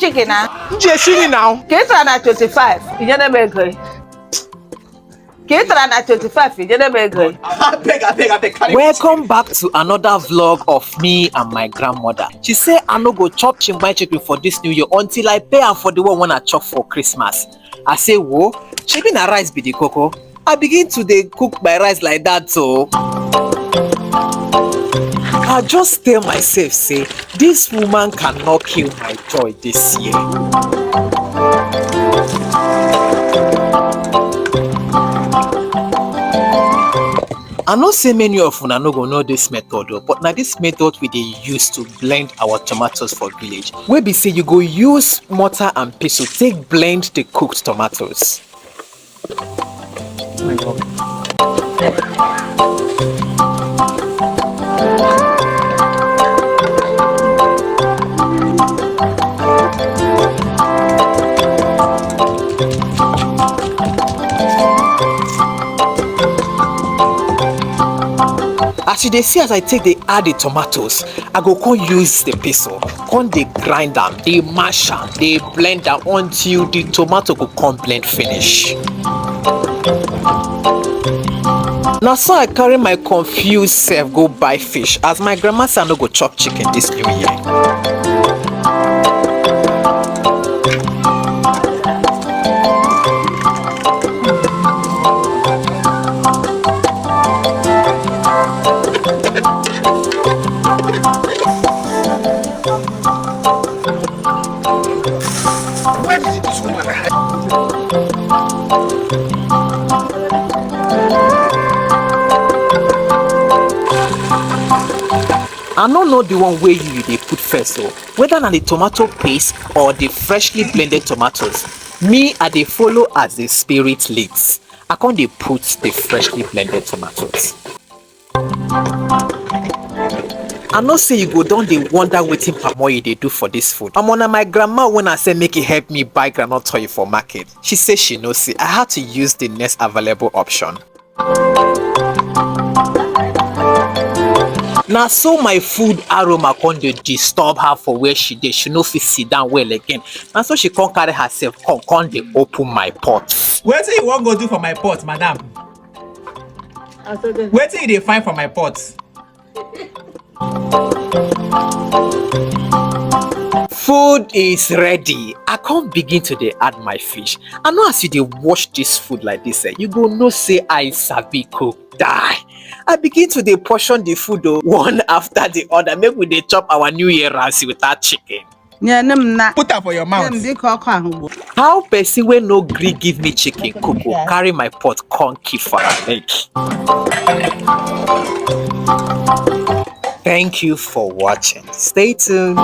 chicken now. Jesini now. Ketra na 25. Ijana bego. Ketra na 25. Ijana bego. I beg. Welcome back to another vlog of me and my grandmother. She say I no go chop chimbai chicken for this new year until I pay her for the one when I chop for Christmas. I say, whoa, chicken and rice be the cocoa. I begin to dey cook my rice like that, so I just tell myself, say, this woman cannot kill my joy this year. I know say many of una no go know this method, but now this method we dey use to blend our tomatoes for village. Wey be say you go use mortar and pestle take blend the cooked tomatoes. Oh my God. As you dey see, as I take dey add the tomatoes, I go come use the pestle, come dey grind am, dey mash am, dey blend am until the tomato go come blend finish. Na so I carry my confused self go buy fish, as my grandma say I no go chop chicken this new year. Where did this woman hide? I no know the one wey you dey put first, so whether na the tomato paste or the freshly blended tomatoes. Me, I dey follow as the spirit leads. I come dey put the freshly blended tomatoes. I know say you go don dey wonder wetin palm oil dey do for this food. Na my grandma when I say make e help me buy groundnut oil for market. She say she no see. I had to use the next available option. Na so my food aroma come dey disturb her for where she dey. She no fit sit down well again. Na so she come carry herself come dey open my pot. Wetin you wan go do for my pot, madam? Wetin you dey find for my pot? Food is ready. I can't begin to dey add my fish. I know as you dey wash this food like this, you go know say I sabi cook die. I begin to dey portion the food one after the other. Make we dey chop our new year rice without chicken. Put am for your mouth. How person wey no gree give me chicken cook carry my pot come keep for her leg. Thank you for watching. Stay tuned.